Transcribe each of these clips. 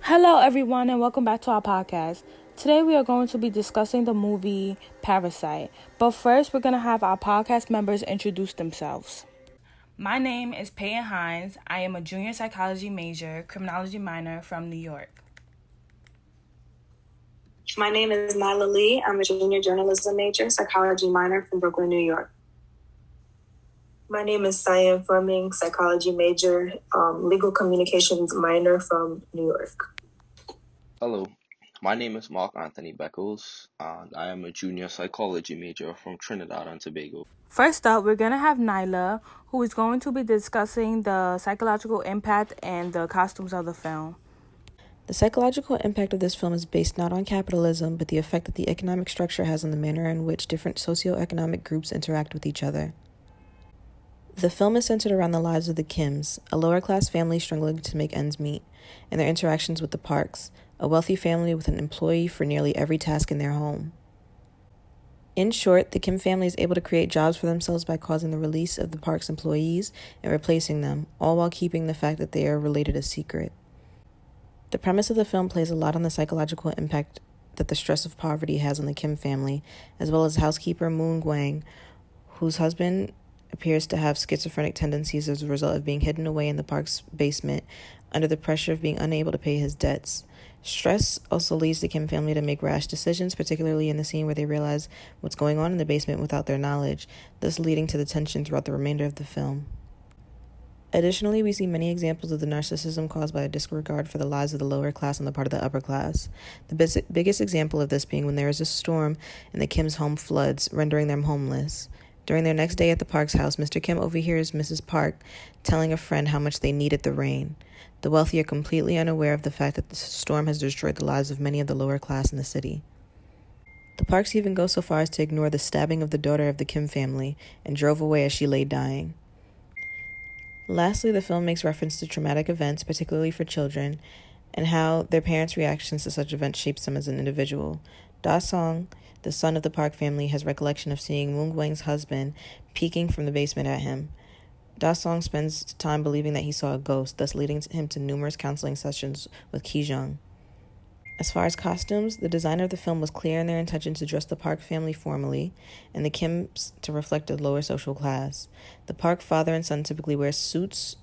Hello, everyone, and welcome back to our podcast. Today, we are going to be discussing the movie Parasite. But first, we're going to have our podcast members introduce themselves. My name is Peyton Hines. I am a junior psychology major, criminology minor from New York. My name is Nyla Lee. I'm a junior journalism major, psychology minor from Brooklyn, New York. My name is Cyan Fleming, psychology major, legal communications minor from New York. Hello, my name is Mark Anthony Beckles, and I am a junior psychology major from Trinidad and Tobago. First up, we're going to have Nyla, who is going to be discussing the psychological impact and the costumes of the film. The psychological impact of this film is based not on capitalism, but the effect that the economic structure has on the manner in which different socioeconomic groups interact with each other. The film is centered around the lives of the Kims, a lower-class family struggling to make ends meet, and their interactions with the Parks, a wealthy family with an employee for nearly every task in their home. In short, the Kim family is able to create jobs for themselves by causing the release of the Parks employees and replacing them, all while keeping the fact that they are related a secret. The premise of the film plays a lot on the psychological impact that the stress of poverty has on the Kim family, as well as housekeeper Moon Gwang, whose husband appears to have schizophrenic tendencies as a result of being hidden away in the Park's basement under the pressure of being unable to pay his debts. Stress also leads the Kim family to make rash decisions, particularly in the scene where they realize what's going on in the basement without their knowledge, thus leading to the tension throughout the remainder of the film. Additionally, we see many examples of the narcissism caused by a disregard for the lives of the lower class on the part of the upper class. The biggest example of this being when there is a storm and the Kim's home floods, rendering them homeless. During their next day at the Park's house, Mr. Kim overhears Mrs. Park telling a friend how much they needed the rain. The wealthy are completely unaware of the fact that the storm has destroyed the lives of many of the lower class in the city. The Parks even go so far as to ignore the stabbing of the daughter of the Kim family and drove away as she lay dying. Lastly, the film makes reference to traumatic events, particularly for children, and how their parents' reactions to such events shapes them as an individual. Da Song, the son of the Park family, has recollection of seeing Moon Gwang's husband peeking from the basement at him. Da Song spends time believing that he saw a ghost, thus leading him to numerous counseling sessions with Ki Jung. As far as costumes, the designer of the film was clear in their intention to dress the Park family formally, and the Kims to reflect a lower social class. The Park father and son typically wear suits,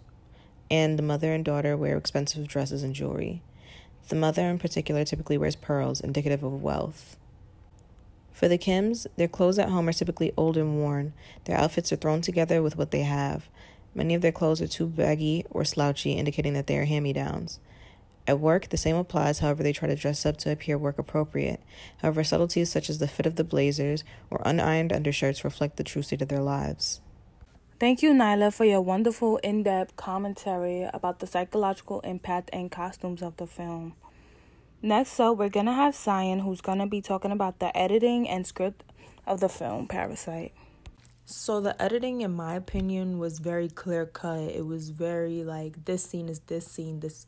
and the mother and daughter wear expensive dresses and jewelry. The mother in particular typically wears pearls, indicative of wealth. For the Kims, their clothes at home are typically old and worn. Their outfits are thrown together with what they have. Many of their clothes are too baggy or slouchy, indicating that they are hand-me-downs. At work, the same applies, however, they try to dress up to appear work-appropriate. However, subtleties such as the fit of the blazers or unironed undershirts reflect the true state of their lives. Thank you, Nyla, for your wonderful in-depth commentary about the psychological impact and costumes of the film. Next up, we're going to have Cyan, who's going to be talking about the editing and script of the film Parasite. So the editing, in my opinion, was very clear-cut. It was very, this scene is this scene, this.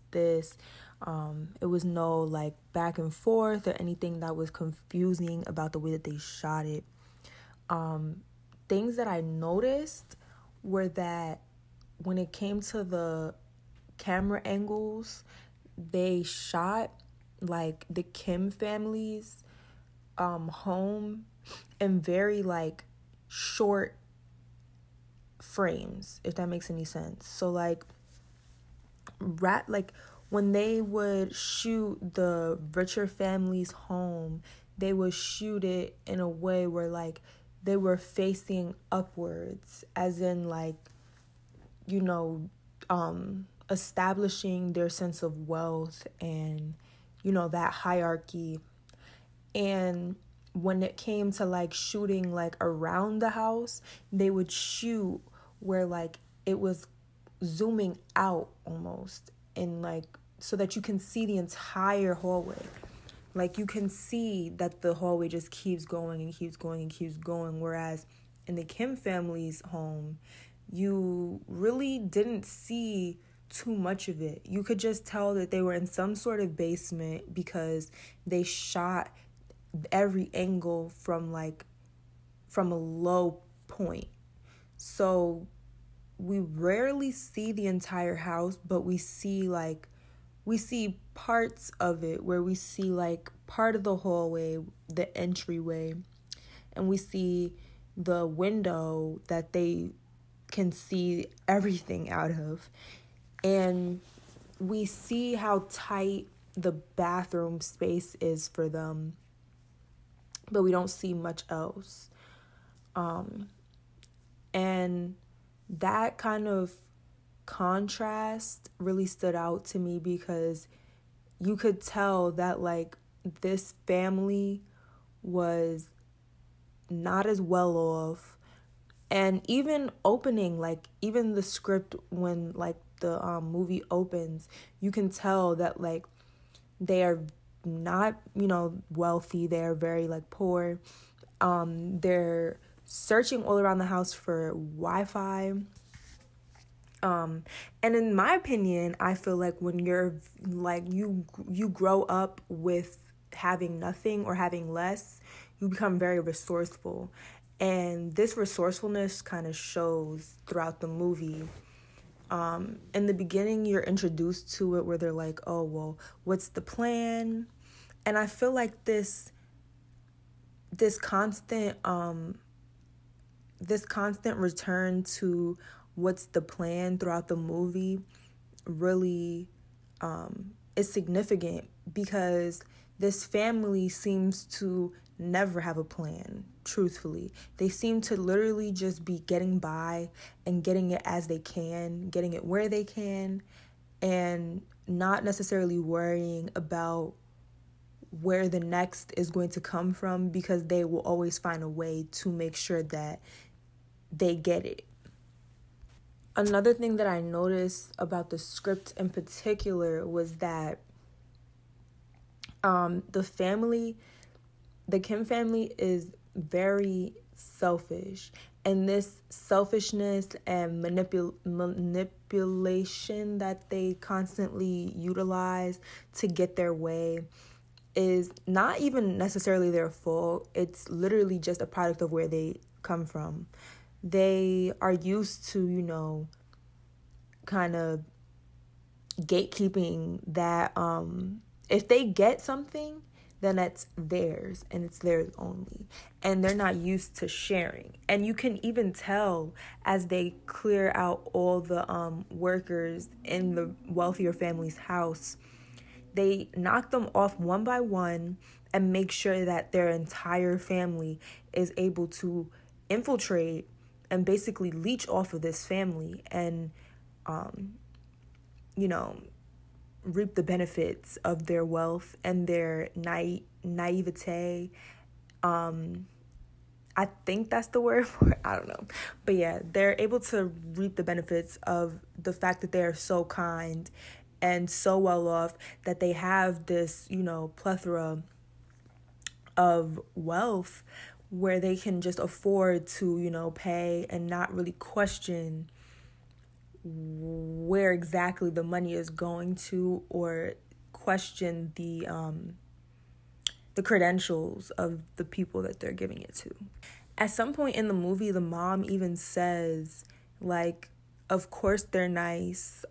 It was no, back and forth or anything that was confusing about the way that they shot it. Things that I noticed were that when it came to the camera angles, they shot, the Kim family's home in very, short frames, if that makes any sense. So, when they would shoot the richer family's home, they would shoot it in a way where, they were facing upwards, as in, establishing their sense of wealth and, that hierarchy. And when it came to, shooting, around the house, they would shoot where, it was zooming out almost, and, so that you can see the entire hallway. You can see that the hallway just keeps going and keeps going and keeps going. Whereas in the Kim family's home, you really didn't see too much of it. You could just tell that they were in some sort of basement because they shot every angle from a low point. So we rarely see the entire house, but we see we see parts of it where we see like part of the hallway, the entryway, and we see the window that they can see everything out of. And we see how tight the bathroom space is for them, but we don't see much else. And that kind of contrast really stood out to me because you could tell that like this family was not as well off. And even opening, like even the script when like the movie opens, you can tell that like they are not, wealthy. They're very like poor. They're searching all around the house for Wi-Fi. And in my opinion, I feel like when you're like you grow up with having nothing or having less, you become very resourceful. And this resourcefulness kind of shows throughout the movie. In the beginning, you're introduced to it where they're like, oh, well, what's the plan? And I feel like this constant return to what's the plan throughout the movie really is significant because this family seems to never have a plan, truthfully. They seem to literally just be getting by and getting it as they can, getting it where they can, and not necessarily worrying about where the next is going to come from because they will always find a way to make sure that they get it. Another thing that I noticed about the script in particular was that the Kim family is very selfish. And this selfishness and manipulation that they constantly utilize to get their way is not even necessarily their fault. It's literally just a product of where they come from. They are used to, kind of gatekeeping that if they get something, then that's theirs and it's theirs only. And they're not used to sharing. And you can even tell as they clear out all the workers in the wealthier family's house, they knock them off one by one and make sure that their entire family is able to infiltrate and basically leech off of this family and, reap the benefits of their wealth and their naivete. I think that's the word for it. I don't know. But yeah, they're able to reap the benefits of the fact that they are so kind and so well off that they have this, plethora of wealth where they can just afford to, pay and not really question where exactly the money is going to or question the credentials of the people that they're giving it to. At some point in the movie, the mom even says, like, of course they're nice,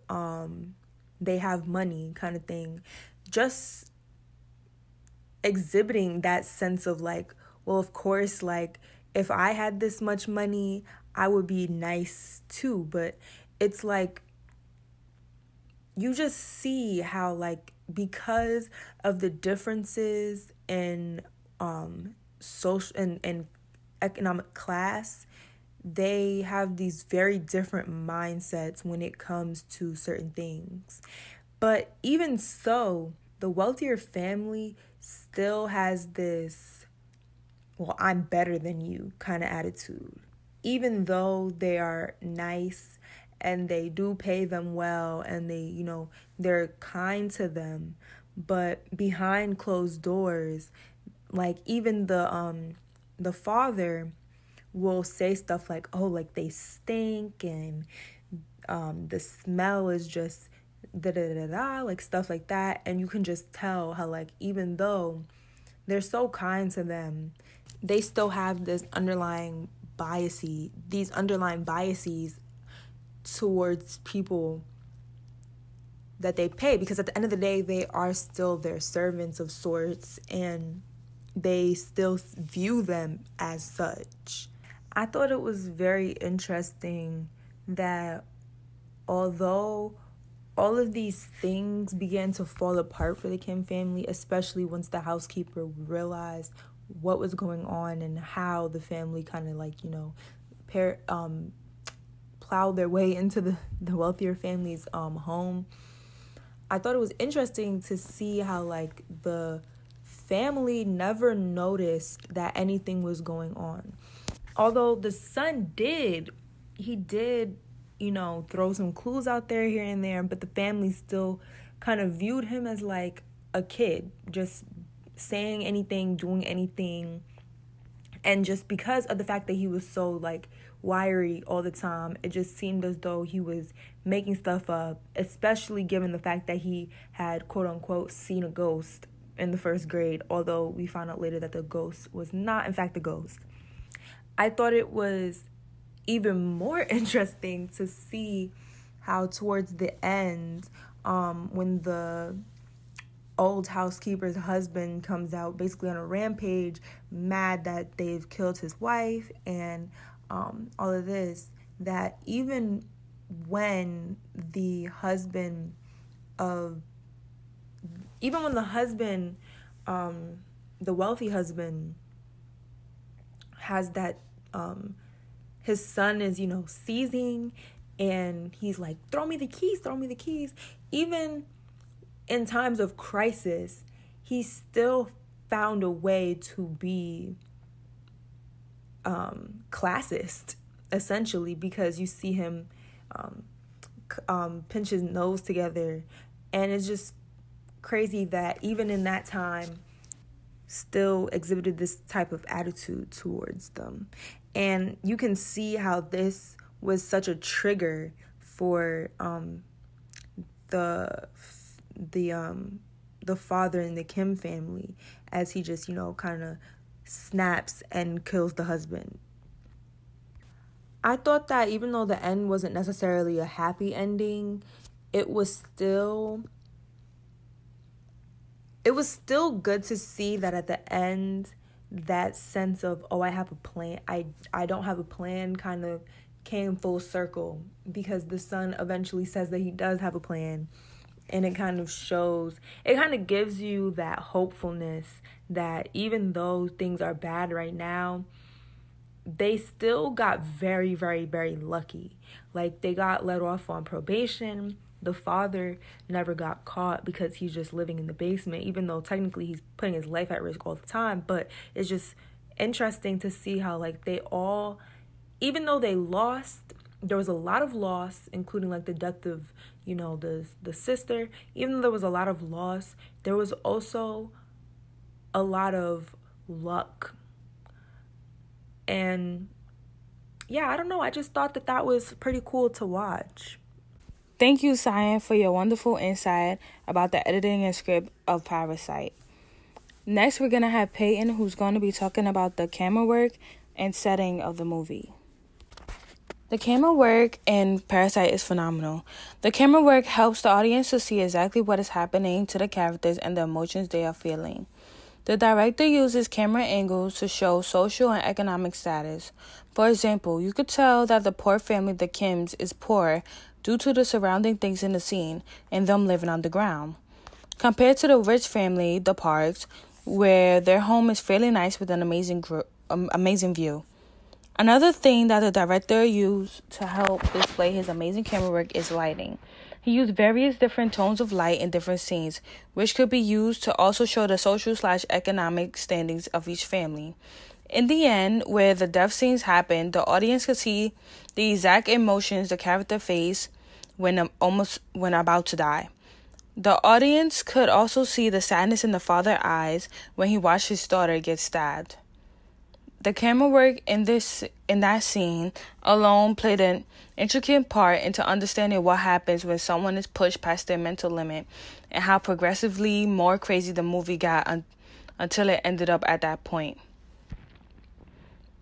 they have money kind of thing. Just exhibiting that sense of like, well, of course, like, if I had this much money, I would be nice too. But it's like, you just see how, like, because of the differences in social and economic class, they have these very different mindsets when it comes to certain things. But even so, the wealthier family still has this, well, I'm better than you kind of attitude. Even though they are nice and they do pay them well and they, they're kind to them, but behind closed doors, like even the father will say stuff like, oh, like they stink and the smell is just da-da-da-da, like stuff like that. And you can just tell how, like, even though they're so kind to them, they still have these underlying biases towards people that they pay, because at the end of the day, they are still their servants of sorts, and they still view them as such. I thought it was very interesting that although all of these things began to fall apart for the Kim family, especially once the housekeeper realized what was going on and how the family kind of like, plowed their way into the wealthier family's home. I thought it was interesting to see how like the family never noticed that anything was going on. Although the son did throw some clues out there here and there, but the family still kind of viewed him as like a kid, just saying anything, doing anything. And just because of the fact that he was so like wiry all the time, it just seemed as though he was making stuff up, especially given the fact that he had quote unquote seen a ghost in the first grade, although we found out later that the ghost was not in fact a ghost. I thought it was even more interesting to see how towards the end, when the old housekeeper's husband comes out basically on a rampage, mad that they've killed his wife and all of this, that even when the husband, the wealthy husband has that, his son is, seizing, and he's like, throw me the keys. Even in times of crisis, he still found a way to be classist, essentially, because you see him pinch his nose together, and it's just crazy that even in that time still exhibited this type of attitude towards them. And you can see how this was such a trigger for the father in the Kim family, as he just, kind of snaps and kills the husband. I thought that even though the end wasn't necessarily a happy ending, it was still good to see that at the end, that sense of, I have a plan, I don't have a plan, kind of came full circle, because the son eventually says that he does have a plan. And it kind of gives you that hopefulness that even though things are bad right now, they still got very, very, very lucky. Like, they got let off on probation. The father never got caught because he's just living in the basement, even though technically he's putting his life at risk all the time. But it's just interesting to see how, like, they all, even though they lost, there was a lot of loss, including like the death of, the sister. Even though there was a lot of loss, there was also a lot of luck. And yeah, I don't know. I just thought that was pretty cool to watch. Thank you, Cyan, for your wonderful insight about the editing and script of Parasite. Next, we're going to have Peyton, who's going to be talking about the camera work and setting of the movie. The camera work in Parasite is phenomenal. The camera work helps the audience to see exactly what is happening to the characters and the emotions they are feeling. The director uses camera angles to show social and economic status. For example, you could tell that the poor family, the Kims, is poor due to the surrounding things in the scene and them living underground, compared to the rich family, the Parks, where their home is fairly nice with an amazing view. Another thing that the director used to help display his amazing camera work is lighting. He used various different tones of light in different scenes, which could be used to also show the social/economic standings of each family. In the end, where the death scenes happen, the audience could see the exact emotions the character face when about to die. The audience could also see the sadness in the father's eyes when he watched his daughter get stabbed. The camera work in that scene alone played an intricate part into understanding what happens when someone is pushed past their mental limit, and how progressively more crazy the movie got until it ended up at that point,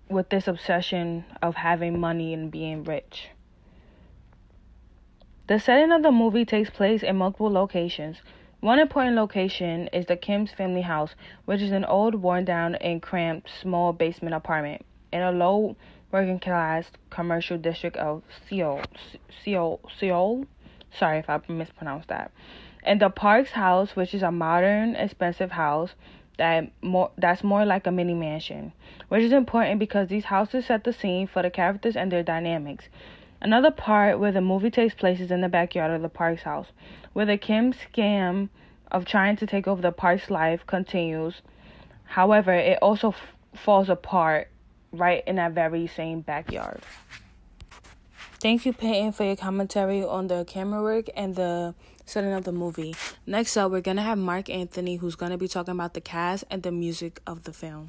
with this obsession of having money and being rich. The setting of the movie takes place in multiple locations. One important location is the Kim's family house, which is an old, worn-down, and cramped, small basement apartment in a low working-class commercial district of Seoul. Sorry if I mispronounced that. And the Park's house, which is a modern, expensive house that's more like a mini mansion, which is important because these houses set the scene for the characters and their dynamics. Another part where the movie takes place is in the backyard of the Park's house, where the Kim scam of trying to take over the Park's life continues. However, it also falls apart right in that very same backyard. Thank you, Peyton, for your commentary on the camera work and the setting of the movie. Next up, we're going to have Mark Anthony, who's going to be talking about the cast and the music of the film.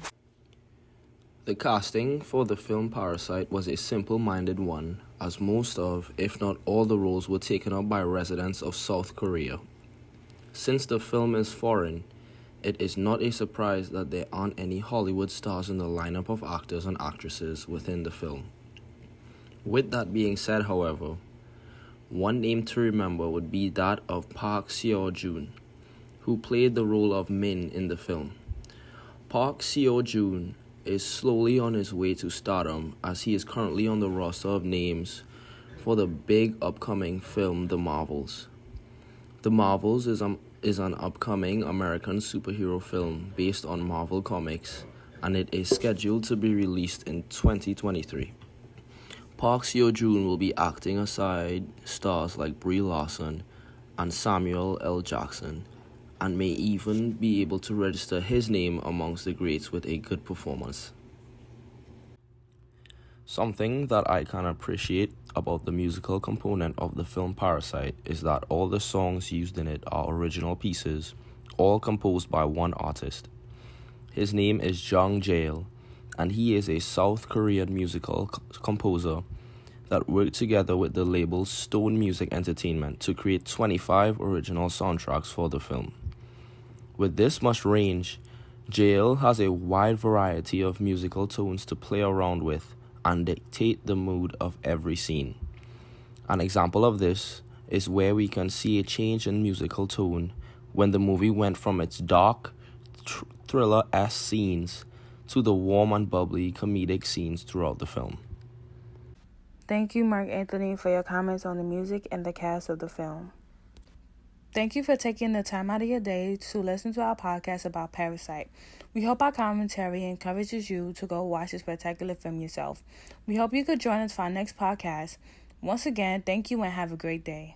The casting for the film Parasite was a simple-minded one, as most of, if not all, the roles were taken up by residents of South Korea. Since the film is foreign, it is not a surprise that there aren't any Hollywood stars in the lineup of actors and actresses within the film. With that being said, however, one name to remember would be that of Park Seo-joon, who played the role of Min in the film. Park Seo-joon is slowly on his way to stardom, as he is currently on the roster of names for the big upcoming film The Marvels. The Marvels is an upcoming American superhero film based on Marvel Comics, and it is scheduled to be released in 2023. Park Seo-joon will be acting aside stars like Brie Larson and Samuel L. Jackson, and may even be able to register his name amongst the greats with a good performance. Something that I can appreciate about the musical component of the film Parasite is that all the songs used in it are original pieces, all composed by one artist. His name is Jung Jae, and he is a South Korean musical composer that worked together with the label Stone Music Entertainment to create 25 original soundtracks for the film. With this much range, Jae has a wide variety of musical tones to play around with and dictate the mood of every scene. An example of this is where we can see a change in musical tone when the movie went from its dark, thriller-esque scenes to the warm and bubbly comedic scenes throughout the film. Thank you, Mark Anthony, for your comments on the music and the cast of the film. Thank you for taking the time out of your day to listen to our podcast about Parasite. We hope our commentary encourages you to go watch this spectacular film yourself. We hope you could join us for our next podcast. Once again, thank you and have a great day.